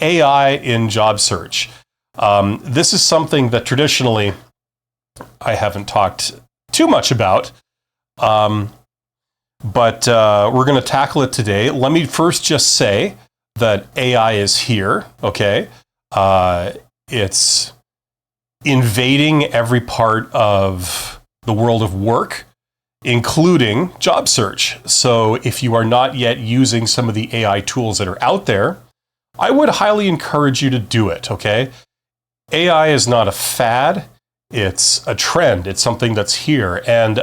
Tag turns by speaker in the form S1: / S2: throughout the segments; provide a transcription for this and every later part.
S1: AI in job search. This is something that traditionally I haven't talked too much about, but we're going to tackle it today. Let me first just say that AI is here, okay? It's invading every part of the world of work, including job search. So if you are not yet using some of the AI tools that are out there, I would highly encourage you to do it, okay? AI is not a fad, it's a trend, it's something that's here. And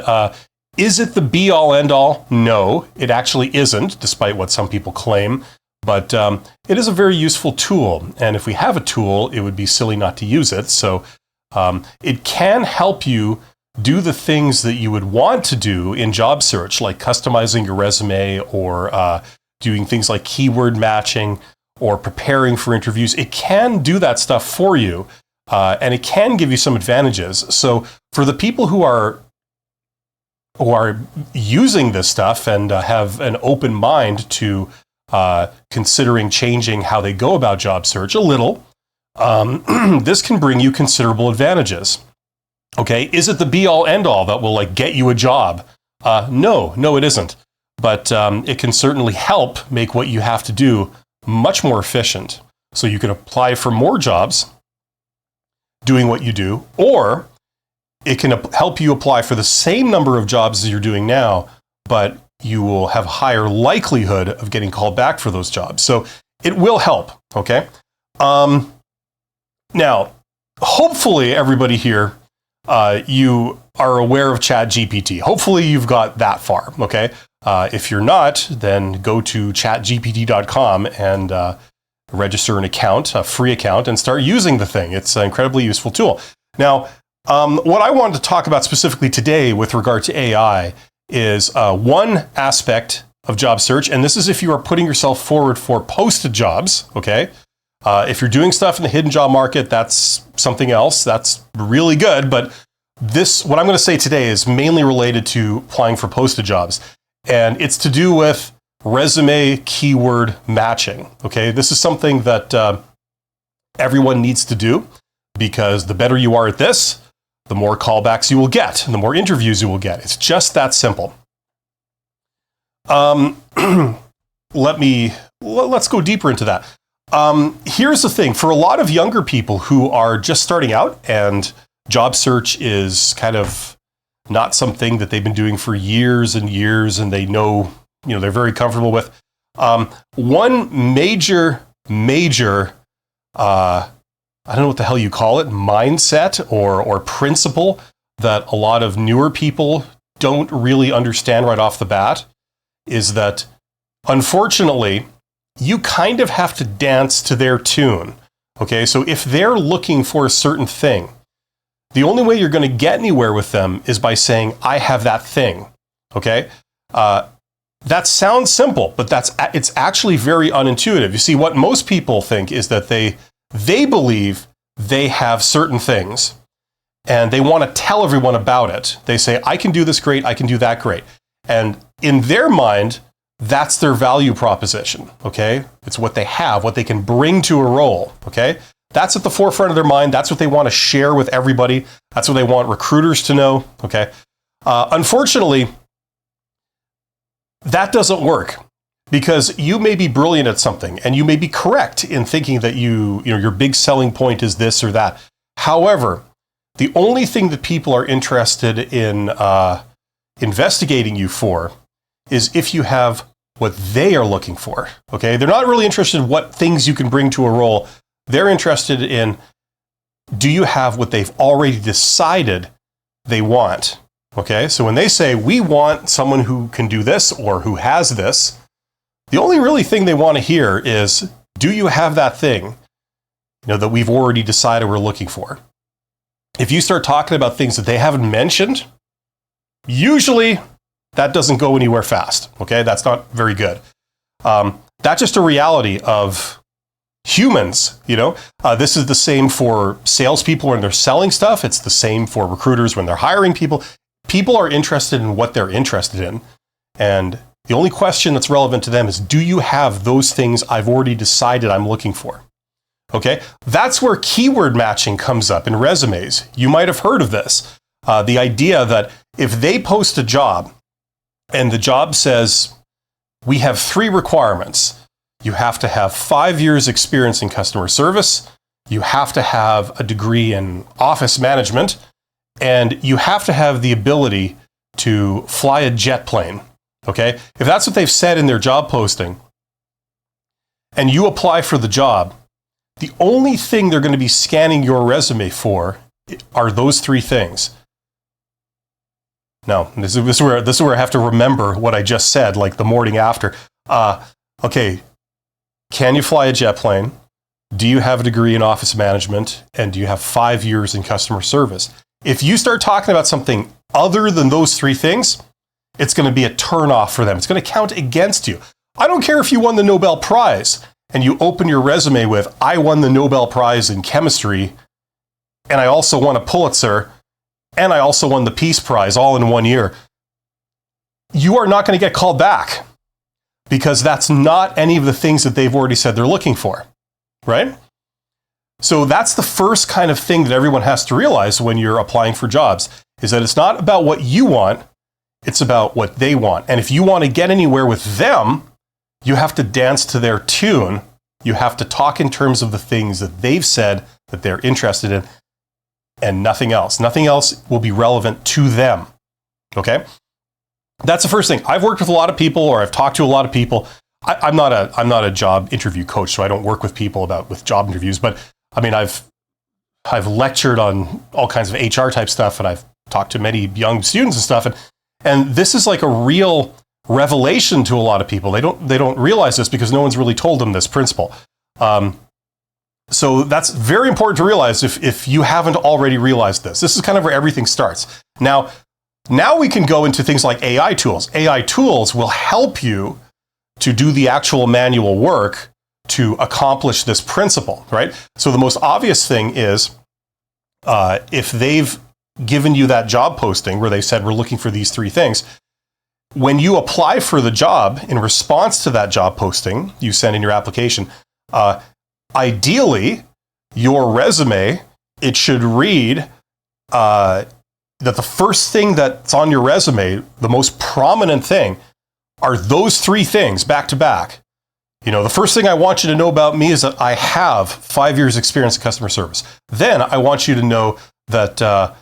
S1: is it the be-all, end-all? No, it actually isn't, despite what some people claim. But it is a very useful tool. And if we have a tool, it would be silly not to use it. So it can help you do the things that you would want to do in job search, like customizing your resume or doing things like keyword matching or preparing for interviews. It can do that stuff for you, and it can give you some advantages. So for the people who are using this stuff and have an open mind to considering changing how they go about job search a little, this can bring you considerable advantages. Okay, is it the be-all, end-all that will get you a job? No, it isn't. But it can certainly help make what you have to do much more efficient. So you can apply for more jobs doing what you do, or it can help you apply for the same number of jobs as you're doing now, but you will have a higher likelihood of getting called back for those jobs. So it will help, okay? Now, hopefully everybody here, you are aware of ChatGPT. Hopefully you've got that far, okay? If you're not, then go to chatgpt.com and register an account, a free account, and start using the thing. It's an incredibly useful tool. Now, what I wanted to talk about specifically today with regard to AI is one aspect of job search, and this is if you are putting yourself forward for posted jobs, okay? If you're doing stuff in the hidden job market, that's something else. That's really good, but what I'm going to say today is mainly related to applying for posted jobs, and it's to do with resume keyword matching, okay? This is something that everyone needs to do, because the better you are at this, the more callbacks you will get, and the more interviews you will get. It's just that simple. Let's go deeper into that. Here's the thing. For a lot of younger people who are just starting out and job search is kind of not something that they've been doing for years and years and they know, they're very comfortable with, one major, I don't know what the hell you call it, mindset or principle that a lot of newer people don't really understand right off the bat is that, unfortunately, you kind of have to dance to their tune, okay? So if they're looking for a certain thing, the only way you're going to get anywhere with them is by saying, I have that thing, okay? That sounds simple, but it's actually very unintuitive. You see, what most people think is that they believe they have certain things, and they want to tell everyone about it. They say, I can do this great, I can do that great. And in their mind, that's their value proposition, okay? It's what they have, what they can bring to a role, okay? That's at the forefront of their mind. That's what they want to share with everybody. That's what they want recruiters to know, okay? Unfortunately, that doesn't work, because you may be brilliant at something and you may be correct in thinking that your big selling point is this or that. However, the only thing that people are interested in investigating you for is if you have what they are looking for, okay? They're not really interested in what things you can bring to a role. They're interested in, do you have what they've already decided they want, okay? So when they say, we want someone who can do this or who has this, the only really thing they want to hear is, do you have that thing, that we've already decided we're looking for? If you start talking about things that they haven't mentioned, usually that doesn't go anywhere fast, okay? That's not very good. That's just a reality of humans, This is the same for salespeople when they're selling stuff. It's the same for recruiters when they're hiring people. People are interested in what they're interested in. And the only question that's relevant to them is, do you have those things I've already decided I'm looking for? Okay, that's where keyword matching comes up in resumes. You might have heard of this. The idea that if they post a job and the job says, we have 3 requirements. You have to have 5 years experience in customer service. You have to have a degree in office management, and you have to have the ability to fly a jet plane. Okay, if that's what they've said in their job posting, and you apply for the job, the only thing they're going to be scanning your resume for are those 3 things. Now, this is where I have to remember what I just said, like the morning after. Okay, can you fly a jet plane? Do you have a degree in office management? And do you have 5 years in customer service? If you start talking about something other than those 3 things, it's going to be a turnoff for them. It's going to count against you. I don't care if you won the Nobel Prize and you open your resume with, I won the Nobel Prize in chemistry, and I also won a Pulitzer, and I also won the Peace Prize all in 1 year. You are not going to get called back because that's not any of the things that they've already said they're looking for, right? So that's the first kind of thing that everyone has to realize when you're applying for jobs, is that it's not about what you want, it's about what they want. And if you want to get anywhere with them, you have to dance to their tune. You have to talk in terms of the things that they've said that they're interested in, and nothing else. Nothing else will be relevant to them. Okay? That's the first thing. I've worked with a lot of people, or I've talked to a lot of people. I'm not a job interview coach, so I don't work with people with job interviews. But I mean, I've lectured on all kinds of HR type stuff, and I've talked to many young students and stuff. And this is like a real revelation to a lot of people. They don't realize this because no one's really told them this principle. So that's very important to realize if you haven't already realized this. This is kind of where everything starts. Now we can go into things like AI tools. AI tools will help you to do the actual manual work to accomplish this principle, right? So the most obvious thing is if they've given you that job posting where they said, we're looking for these 3 things, when you apply for the job in response to that job posting, you send in your application, ideally, your resume, it should read that the first thing that's on your resume, the most prominent thing, are those 3 things back to back. You know, the first thing I want you to know about me is that I have 5 years experience in customer service. Then I want you to know that, I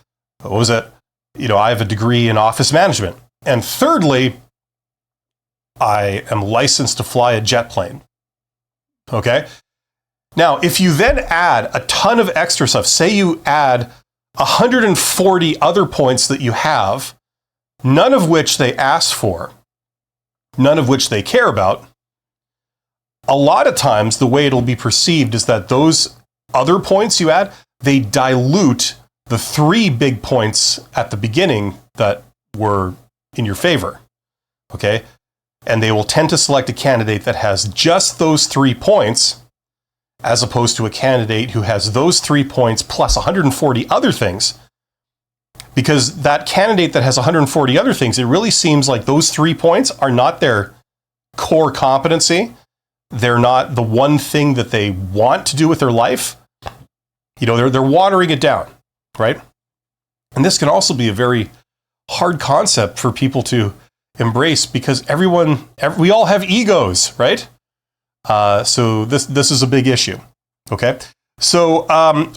S1: have a degree in office management. And thirdly, I am licensed to fly a jet plane. Okay? Now, if you then add a ton of extra stuff, say you add 140 other points that you have, none of which they ask for, none of which they care about, a lot of times the way it'll be perceived is that those other points you add, they dilute the 3 big points at the beginning that were in your favor, okay? And they will tend to select a candidate that has just those 3 points as opposed to a candidate who has those 3 points plus 140 other things. Because that candidate that has 140 other things, it really seems like those 3 points are not their core competency. They're not the one thing that they want to do with their life. You know, they're watering it down, right? And this can also be a very hard concept for people to embrace because we all have egos, right? So this is a big issue, okay? So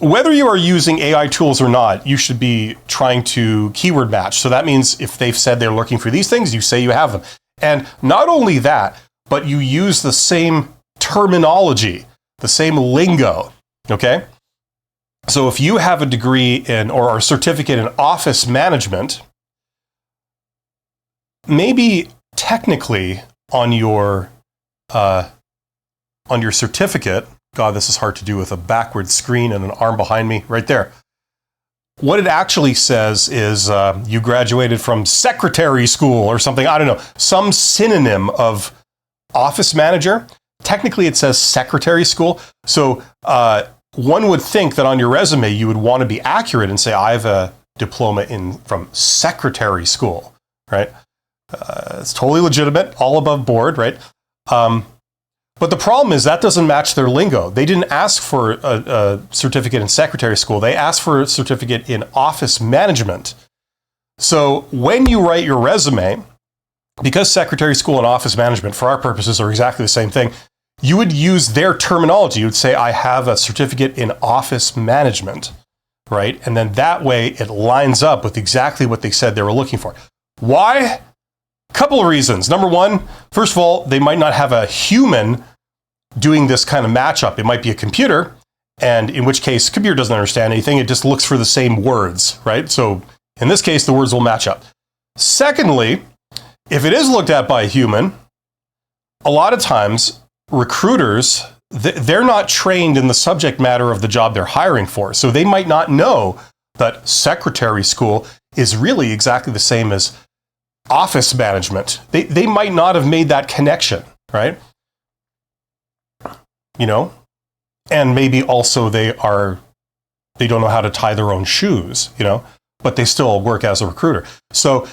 S1: whether you are using AI tools or not, you should be trying to keyword match. So that means if they've said they're looking for these things, you say you have them. And not only that, but you use the same terminology, the same lingo, okay? So if you have a degree in or a certificate in office management, maybe technically on your certificate, God, this is hard to do with a backward screen and an arm behind me right there. What it actually says is you graduated from secretary school or something, I don't know, some synonym of office manager. Technically, it says secretary school. So one would think that on your resume, you would want to be accurate and say, I have a diploma from secretary school, right? It's totally legitimate, all above board, right? But the problem is that doesn't match their lingo. They didn't ask for a certificate in secretary school. They asked for a certificate in office management. So when you write your resume, because secretary school and office management, for our purposes, are exactly the same thing, you would use their terminology. You would say, I have a certificate in office management, right? And then that way it lines up with exactly what they said they were looking for. Why? Couple of reasons. Number one, first of all, they might not have a human doing this kind of matchup. It might be a computer, and in which case, computer doesn't understand anything. It just looks for the same words, right? So in this case, the words will match up. Secondly, if it is looked at by a human, a lot of times recruiters, they're not trained in the subject matter of the job they're hiring for. So they might not know that secretary school is really exactly the same as office management. They might not have made that connection, right? You know, and maybe also they don't know how to tie their own shoes, you know, but they still work as a recruiter. So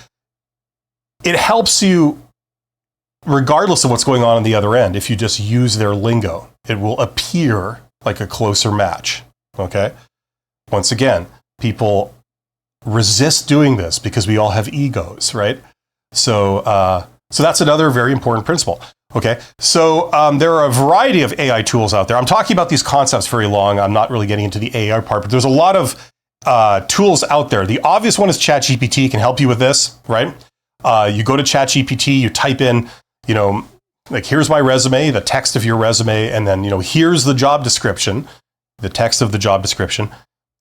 S1: it helps you regardless of what's going on the other end. If you just use their lingo, it will appear like a closer match. Okay. Once again, people resist doing this because we all have egos, right? So that's another very important principle. Okay, so there are a variety of AI tools out there. I'm talking about these concepts very long. I'm not really getting into the AI part, but there's a lot of tools out there. The obvious one is ChatGPT can help you with this, right? You go to ChatGPT, you type in, you know, like, here's my resume, the text of your resume, and then, you know, here's the job description, the text of the job description.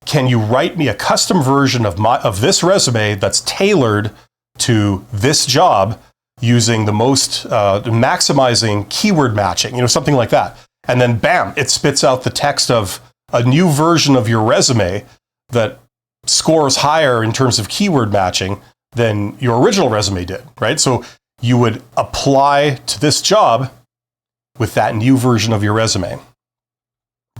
S1: Can you write me a custom version of this resume that's tailored to this job, using the most maximizing keyword matching, you know, something like that. And then bam, it spits out the text of a new version of your resume that scores higher in terms of keyword matching than your original resume did, right? So you would apply to this job with that new version of your resume.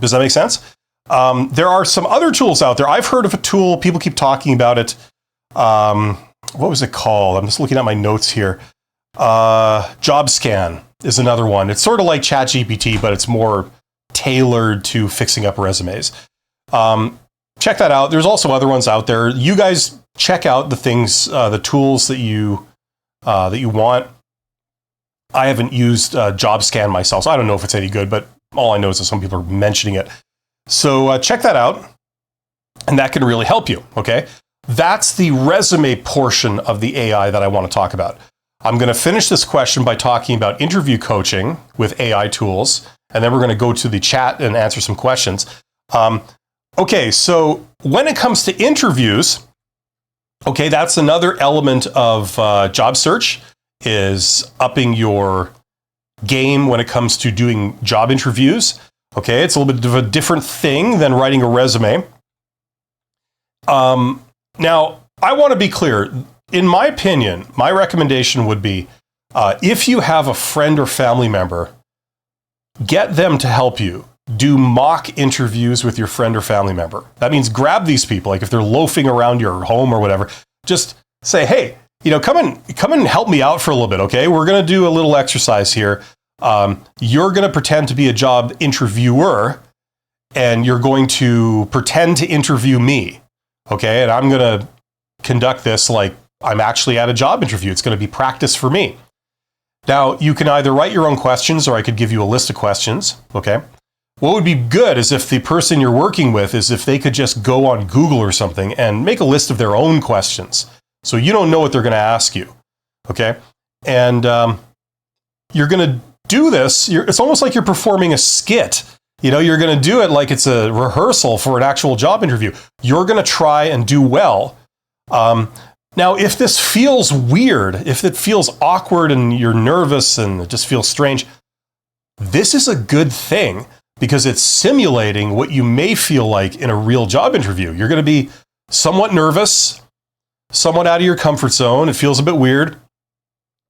S1: Does that make sense? There are some other tools out there. I've heard of a tool, people keep talking about it. What was it called? I'm just looking at my notes here. JobScan is another one. It's sort of like ChatGPT, but it's more tailored to fixing up resumes. Check that out. There's also other ones out there. You guys check out the things, the tools that you want. I haven't used JobScan myself, so I don't know if it's any good, but all I know is that some people are mentioning it. So check that out, and that can really help you, okay? That's the resume portion of the AI that I want to talk about. I'm going to finish this question by talking about interview coaching with AI tools, and then we're going to go to the chat and answer some questions. Okay, so when it comes to interviews, okay, that's another element of job search, is upping your game when it comes to doing job interviews. Okay, it's a little bit of a different thing than writing a resume. Now, I want to be clear. In my opinion, my recommendation would be, if you have a friend or family member, get them to help you. Do mock interviews with your friend or family member. That means grab these people, like if they're loafing around your home or whatever, just say, hey, you know, come and help me out for a little bit, okay? We're going to do a little exercise here. You're going to pretend to be a job interviewer, and you're going to pretend to interview me, okay? And I'm going to conduct this like I'm actually at a job interview. It's going to be practice for me. Now, you can either write your own questions, or I could give you a list of questions, okay? What would be good is if the person you're working with is if they could just go on Google or something and make a list of their own questions. So you don't know what they're going to ask you, okay? And you're going to do this. It's almost like you're performing a skit. You know, you're going to do it like it's a rehearsal for an actual job interview. You're going to try and do well. Now, if this feels weird, if it feels awkward and you're nervous and it just feels strange, this is a good thing because it's simulating what you may feel like in a real job interview. You're going to be somewhat nervous, somewhat out of your comfort zone. It feels a bit weird.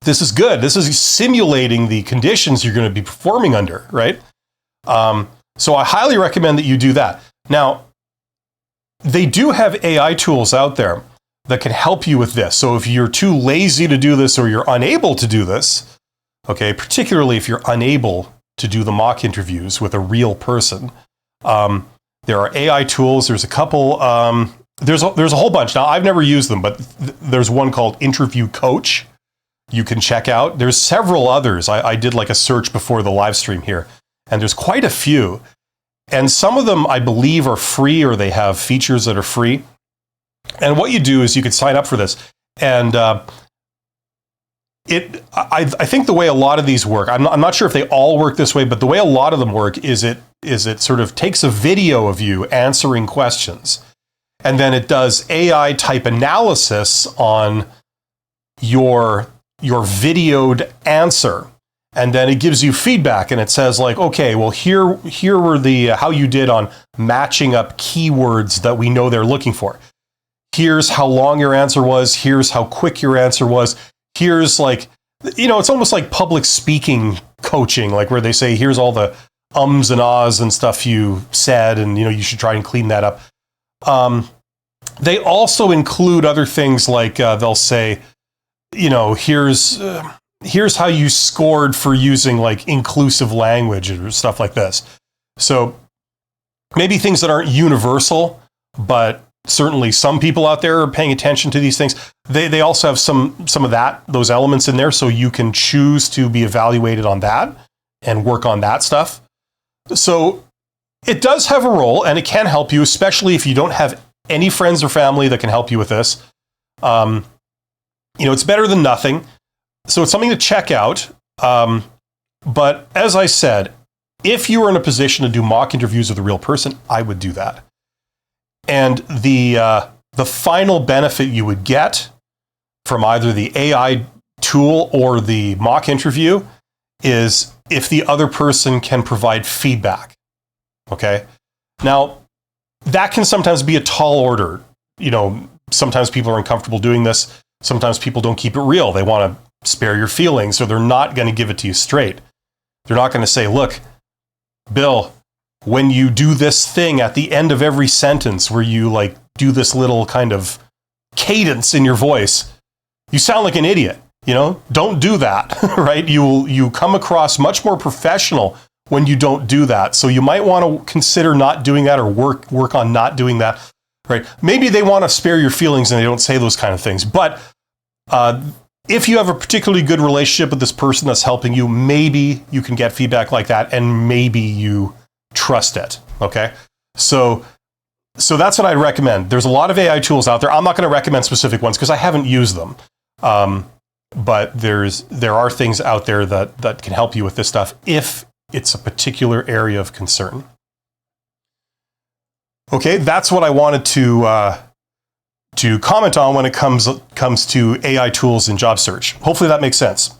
S1: This is good. This is simulating the conditions you're going to be performing under, right? So I highly recommend that you do that. Now, they do have AI tools out there that can help you with this. So if you're too lazy to do this or you're unable to do this, okay, particularly if you're unable to do the mock interviews with a real person. There are AI tools. There's a couple. There's a whole bunch. Now, I've never used them, but there's one called Interview Coach you can check out. There's several others. I did like a search before the live stream here, and there's quite a few. And some of them, I believe, are free, or they have features that are free. And what you do is you can sign up for this. And I think the way a lot of these work, I'm not sure if they all work this way, but the way a lot of them work is it sort of takes a video of you answering questions, and then it does AI type analysis on your videoed answer. And then it gives you feedback, and it says like, okay, well, here were the how you did on matching up keywords that we know they're looking for. Here's how long your answer was. Here's how quick your answer was. Here's like, it's almost like public speaking coaching, like where they say, here's all the ums and ahs and stuff you said, and you should try and clean that up. They also include other things like they'll say, here's how you scored for using like inclusive language or stuff like this. So maybe things that aren't universal, but certainly some people out there are paying attention to these things. They also have some of those elements in there, so you can choose to be evaluated on that and work on that stuff. So it does have a role, and it can help you, especially if you don't have any friends or family that can help you with this. It's better than nothing. So it's something to check out. But as I said, if you were in a position to do mock interviews with a real person, I would do that. And the final benefit you would get from either the AI tool or the mock interview is if the other person can provide feedback. Okay? Now, that can sometimes be a tall order. Sometimes people are uncomfortable doing this. Sometimes people don't keep it real. They want to spare your feelings, or they're not going to give it to you straight. They're not going to say, look, Bill, when you do this thing at the end of every sentence where you like do this little kind of cadence in your voice, you sound like an idiot. Don't do that, right? You come across much more professional when you don't do that. So you might want to consider not doing that, or work on not doing that, right? Maybe they want to spare your feelings and they don't say those kind of things. But if you have a particularly good relationship with this person that's helping you, maybe you can get feedback like that, and maybe you trust it. Okay. So that's what I recommend. There's a lot of AI tools out there. I'm not going to recommend specific ones because I haven't used them. But there are things out there that can help you with this stuff if it's a particular area of concern. Okay, that's what I wanted to comment on when it comes to AI tools in job search. Hopefully that makes sense.